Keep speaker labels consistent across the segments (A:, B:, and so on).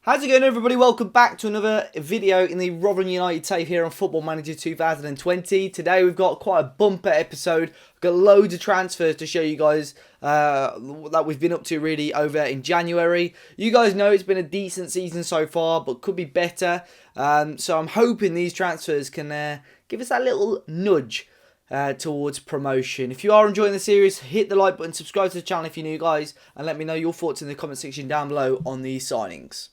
A: How's it going, everybody? Welcome back to another video in the Rotherham United tape here on Football Manager 2020. Today we've got quite a bumper episode. We've got loads of transfers to show you guys that we've been up to really over in January. You guys know it's been a decent season so far, but could be better. So I'm hoping these transfers can give us that little nudge towards promotion. If you are enjoying the series, hit the like button, subscribe to the channel if you're new, guys, and let me know your thoughts in the comment section down below on these signings.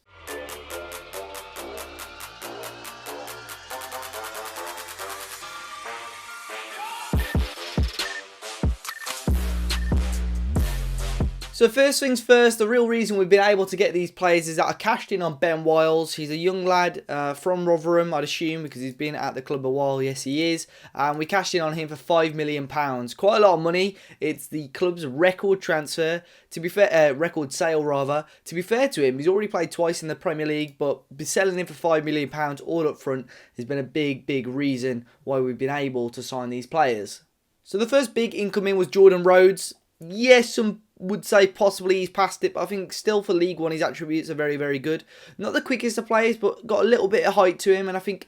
A: So first things first, the real reason we've been able to get these players is that I cashed in on Ben Wiles. He's a young lad from Rotherham, I'd assume, because he's been at the club a while. Yes, he is. And we cashed in on him for £5 million. Quite a lot of money. It's the club's record transfer. To be fair, record sale rather. To be fair to him, he's already played twice in the Premier League, but selling him for £5 million all up front has been a big reason why we've been able to sign these players. So the first big incoming was Jordan Rhodes. Yes, some would say possibly he's past it, but I think still for League One his attributes are very good. Not the quickest of players, but got a little bit of height to him, and I think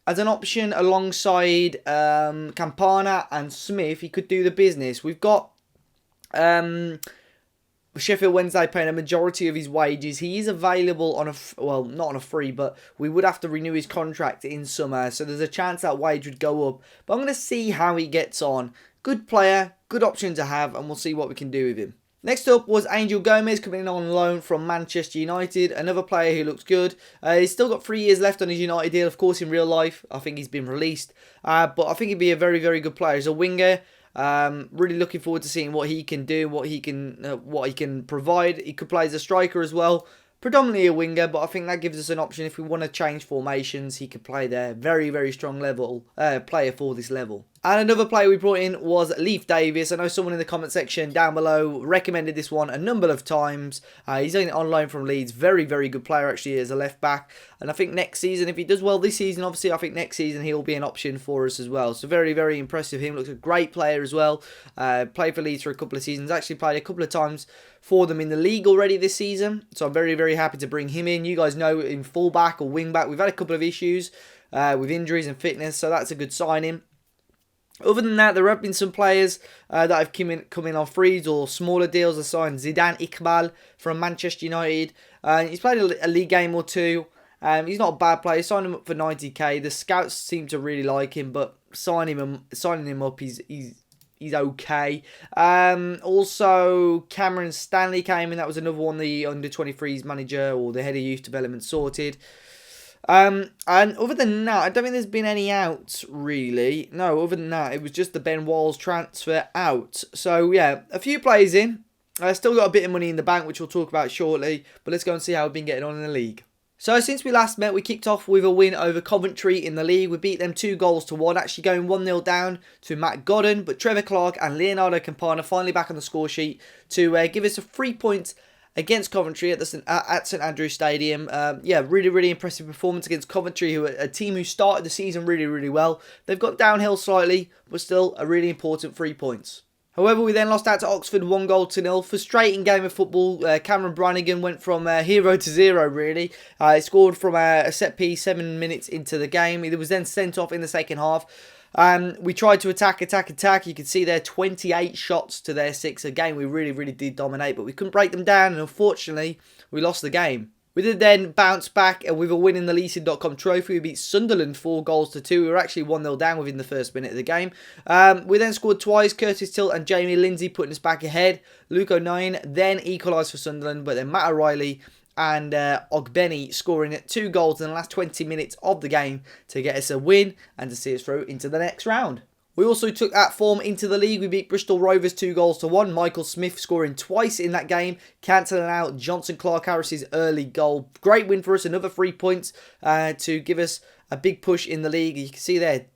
A: as an option alongside Campana and Smith, he could do the business. We've got Sheffield Wednesday paying a majority of his wages. He is available on well, not on a free, but we would have to renew his contract in summer, so there's a chance that wage would go up. But I'm going to see how he gets on. Good player, good option to have, and we'll see what we can do with him. Next up was Angel Gomez coming in on loan from Manchester United. Another player who looks good. He's still got 3 years left on his United deal. Of course, in real life, I think he's been released. But I think he'd be a very good player. As a winger, really looking forward to seeing what he can do, what he can provide. He could play as a striker as well. Predominantly a winger, but I think that gives us an option if we want to change formations. He could play there. Very strong level player for this level. And another player we brought in was Leif Davis. I know someone in the comment section down below recommended this one a number of times. He's on loan from Leeds. Very good player actually as a left back. And I think next season, if he does well this season, obviously I think next season he'll be an option for us as well. So very impressive. Him looks a great player as well. Played for Leeds for a couple of seasons. Actually played a couple of times for them in the league already this season. So I'm very happy to bring him in. You guys know in fullback or wing back we've had a couple of issues with injuries and fitness. So that's a good signing. Other than that, there have been some players that have come in on frees or smaller deals. I signed Zidane Iqbal from Manchester United. He's played a league game or two. He's not a bad player. Signed him up for 90k. The scouts seem to really like him, but signing him up, he's okay. Also, Cameron Stanley came in. That was another one the under-23s manager or the head of youth development sorted. And other than that, I don't think there's been any out, really. No, other than that, it was just the Ben Wiles transfer out. So, yeah, a few players in. Still got a bit of money in the bank, which we'll talk about shortly. But let's go and see how we've been getting on in the league. So, since we last met, we kicked off with a win over Coventry in the league. We beat them 2-1, actually going 1-0 down to Matt Godden. But Trevor Clark and Leonardo Campana finally back on the score sheet to give us a 3 points against Coventry at St Andrews Stadium. Yeah, really impressive performance against Coventry, who are a team who started the season really well. They've got downhill slightly, but still a really important 3 points. However, we then lost out to Oxford 1-0. Frustrating game of football. Cameron Brannigan went from hero to zero, really. He scored from a set piece 7 minutes into the game. He was then sent off in the second half. We tried to attack. You can see there 28 shots to their 6. Again, we really did dominate, but we couldn't break them down, and unfortunately, we lost the game. We did then bounce back with a win in the Leasing.com trophy. We beat Sunderland 4-2. We were actually 1-0 down within the first minute of the game. We then scored twice. Curtis Tilt and Jamie Lindsay putting us back ahead. Luke O'Nien then equalised for Sunderland, but then Matt O'Reilly and Ogbeni scoring at 2 goals in the last 20 minutes of the game to get us a win and to see us through into the next round. We also took that form into the league. We beat Bristol Rovers 2-1. Michael Smith scoring twice in that game, cancelling out Johnson Clark-Harris's early goal. Great win for us. Another 3 points to give us a big push in the league. You can see there,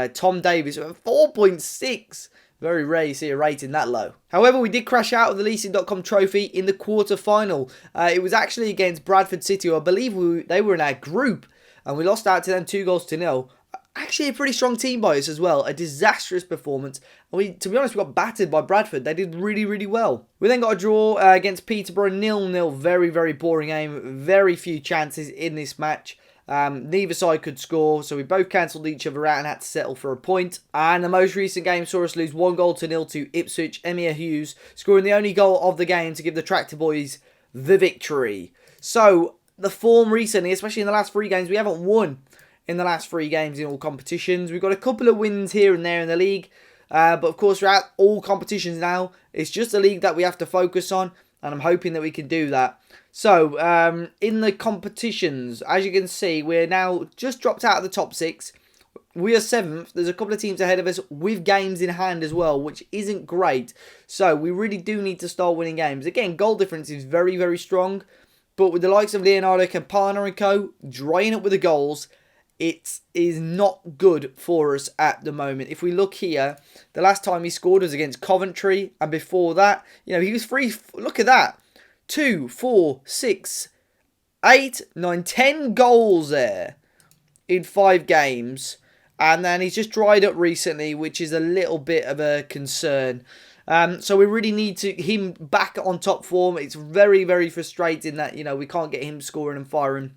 A: Tom Davis, 4.6. Very rare you see a rating that low. However, we did crash out of the Leasing.com trophy in the quarter-final. It was actually against Bradford City, who I believe they were in our group, and we lost out to them 2-0. Actually, a pretty strong team by us as well. A disastrous performance. To be honest, we got battered by Bradford. They did really, really well. We then got a draw against Peterborough, 0-0. Very, very boring game. Very few chances in this match. Neither side could score, so we both cancelled each other out and had to settle for a point. And the most recent game saw us lose 1-0 to Ipswich. Emir Hughes scoring the only goal of the game to give the Tractor Boys the victory. So, the form recently, especially in the last 3 games, we haven't won in the last 3 games in all competitions. We've got a couple of wins here and there in the league. But of course, we're at all competitions now. It's just a league that we have to focus on. And I'm hoping that we can do that. So, in the competitions, as you can see, we're now just dropped out of the top 6. We are 7th. There's a couple of teams ahead of us with games in hand as well, which isn't great. So, we really do need to start winning games. Again, goal difference is very, very strong. But with the likes of Leonardo Campana and co. drying up with the goals, it is not good for us at the moment. If we look here, the last time he scored was against Coventry. And before that, you know, he was free. Look at that. 2, 4, 6, 8, 9, 10 goals there in 5 games. And then he's just dried up recently, which is a little bit of a concern. So we really need him back on top form. It's very, very frustrating that, you know, we can't get him scoring and firing.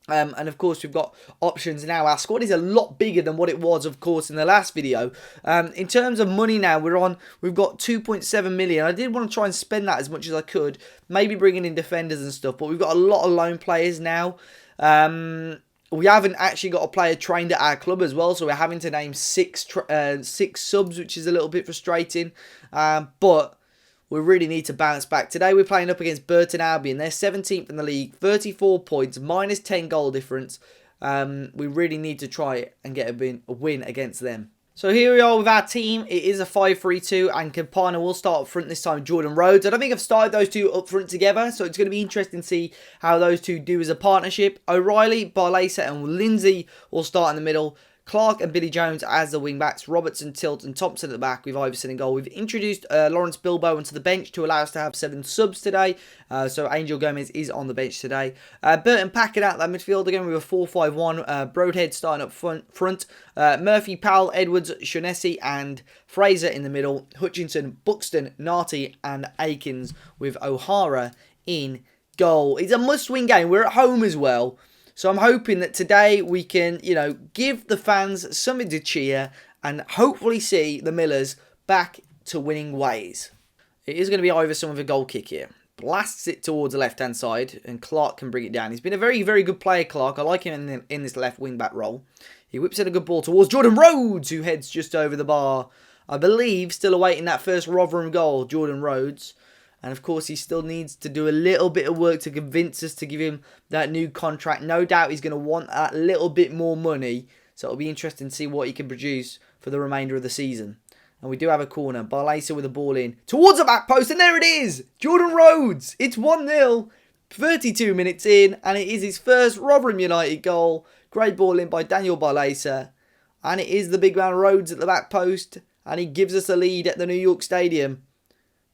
A: And of course, we've got options now. Our squad is a lot bigger than what it was, of course, in the last video. In terms of money now, we've got 2.7 million. I did want to try and spend that as much as I could. Maybe bringing in defenders and stuff. But we've got a lot of loan players now. We haven't actually got a player trained at our club as well. So we're having to name 6 subs, which is a little bit frustrating. But we really need to bounce back. Today we're playing up against Burton Albion. They're 17th in the league, 34 points, minus 10 goal difference. We really need to try and get a win against them. So here we are with our team. It is a 5-3-2 and Campana will start up front this time. Jordan Rhodes. I don't think I've started those two up front together, so it's going to be interesting to see how those two do as a partnership. O'Reilly, Barlaser and Lindsay will start in the middle. Clark and Billy Jones as the wing-backs. Robertson, Tilt and Thompson at the back with Iverson in goal. We've introduced Lawrence Bilbo onto the bench to allow us to have 7 subs today. So Angel Gomez is on the bench today. Burton packing out that midfield again with a 4-5-1. Broadhead starting up front. Murphy, Powell, Edwards, Shaughnessy and Fraser in the middle. Hutchinson, Buxton, Narty and Akins with O'Hara in goal. It's a must-win game. We're at home as well. So I'm hoping that today we can, you know, give the fans something to cheer and hopefully see the Millers back to winning ways. It is going to be Iverson with a goal kick here. Blasts it towards the left-hand side and Clark can bring it down. He's been a very, very good player, Clark. I like him in this left wing-back role. He whips in a good ball towards Jordan Rhodes, who heads just over the bar. I believe still awaiting that first Rotherham goal, Jordan Rhodes. And of course, he still needs to do a little bit of work to convince us to give him that new contract. No doubt he's going to want that little bit more money. So it'll be interesting to see what he can produce for the remainder of the season. And we do have a corner. Barlaser with the ball in towards the back post. And there it is. Jordan Rhodes. It's 1-0. 32 minutes in. And it is his first Rotherham United goal. Great ball in by Daniel Barlaser. And it is the big man Rhodes at the back post. And he gives us a lead at the New York Stadium.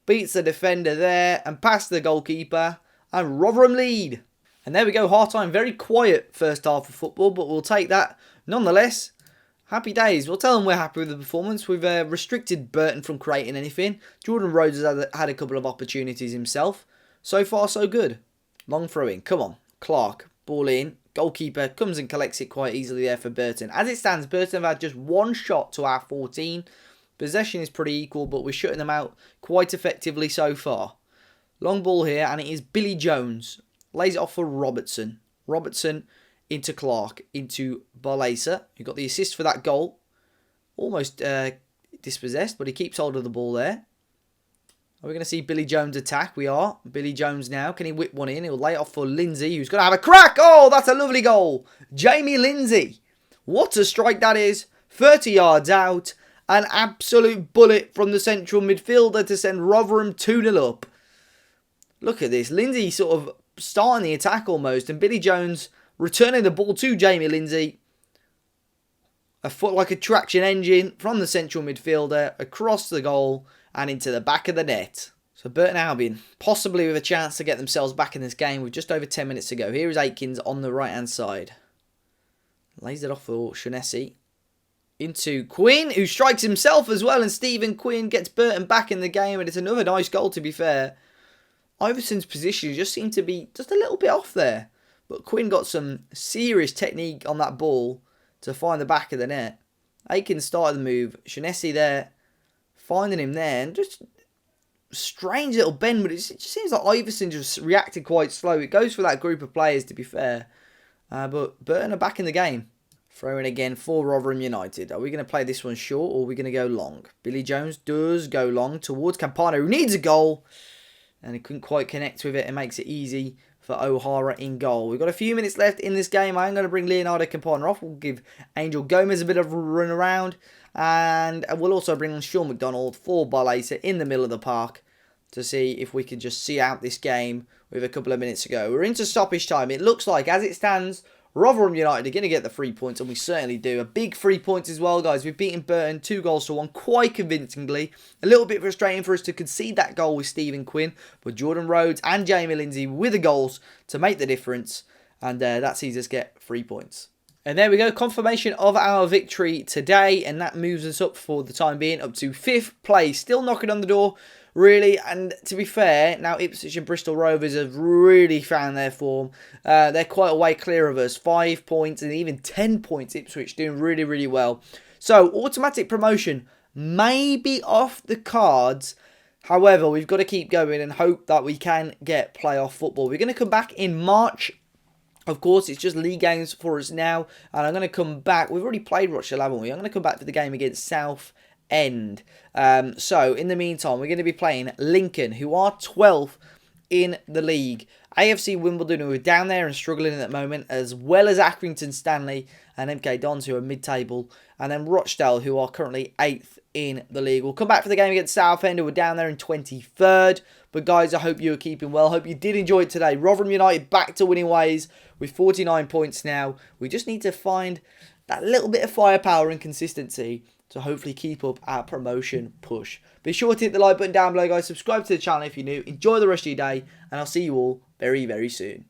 A: Beats the defender there and past the goalkeeper. And Rotherham lead. And there we go, half-time. Very quiet first half of football, but we'll take that. Nonetheless, happy days. We'll tell them we're happy with the performance. We've restricted Burton from creating anything. Jordan Rhodes has had a couple of opportunities himself. So far, so good. Long throw-in. Come on. Clark. Ball in. Goalkeeper comes and collects it quite easily there for Burton. As it stands, Burton have had just 1 shot to our 14. Possession is pretty equal, but we're shutting them out quite effectively so far. Long ball here, and it is Billy Jones. Lays it off for Robertson. Robertson into Clark, into Barlaser, who got the assist for that goal. Almost dispossessed, but he keeps hold of the ball there. Are we going to see Billy Jones attack? We are. Billy Jones now. Can he whip one in? He'll lay it off for Lindsay, who's going to have a crack. Oh, that's a lovely goal. Jamie Lindsay. What a strike that is. 30 yards out. An absolute bullet from the central midfielder to send Rotherham 2-0 up. Look at this. Lindsay sort of starting the attack almost. And Billy Jones returning the ball to Jamie Lindsay. A foot like a traction engine from the central midfielder across the goal and into the back of the net. So Burton Albion possibly with a chance to get themselves back in this game with just over 10 minutes to go. Here is Akins on the right hand side. Lays it off for Shaughnessy. into Quinn, who strikes himself as well, and Stephen Quinn gets Burton back in the game, and it's another nice goal, to be fair. Iverson's position just seemed to be just a little bit off there, but Quinn got some serious technique on that ball to find the back of the net. Aiken started the move, Shaughnessy there, finding him there, and just strange little bend, but it just seems like Iverson just reacted quite slow. It goes for that group of players, to be fair, but Burton are back in the game. Throwing again for Rotherham United. Are we going to play this one short or are we going to go long? Billy Jones does go long towards Campano, who needs a goal. And he couldn't quite connect with it. It makes it easy for O'Hara in goal. We've got a few minutes left in this game. I am going to bring Leonardo Campano off. We'll give Angel Gomez a bit of a run around. And we'll also bring on Sean McDonald for Barlaser in the middle of the park to see if we can just see out this game with a couple of minutes to go. We're into stoppage time. It looks like, as it stands, Rotherham United are going to get the 3 points, and we certainly do. A big 3 points as well, guys. We've beaten Burton 2-1 quite convincingly. A little bit frustrating for us to concede that goal with Stephen Quinn, but Jordan Rhodes and Jamie Lindsay with the goals to make the difference, and that sees us get 3 points. And there we go, confirmation of our victory today, and that moves us up for the time being up to 5th place. Still knocking on the door, really, and to be fair, now Ipswich and Bristol Rovers have really found their form. They're quite a way clear of us, 5 points and even 10 points. Ipswich doing really, really well. So, automatic promotion may be off the cards. However, we've got to keep going and hope that we can get playoff football. We're going to come back in March. Of course, it's just league games for us now, and I'm going to come back. We've already played Rochdale, haven't we? I'm going to come back for the game against South End. So, in the meantime, we're going to be playing Lincoln, who are 12th in the league. AFC Wimbledon, who are down there and struggling at the moment, as well as Accrington Stanley and MK Dons, who are mid-table, and then Rochdale, who are currently 8th in the league. We'll come back for the game against Southend, who are down there in 23rd. But guys, I hope you are keeping well. Hope you did enjoy it today. Rotherham United back to winning ways with 49 points now. We just need to find that little bit of firepower and consistency to hopefully keep up our promotion push. Be sure to hit the like button down below, guys. Subscribe to the channel if you're new. Enjoy the rest of your day, and I'll see you all very, very soon.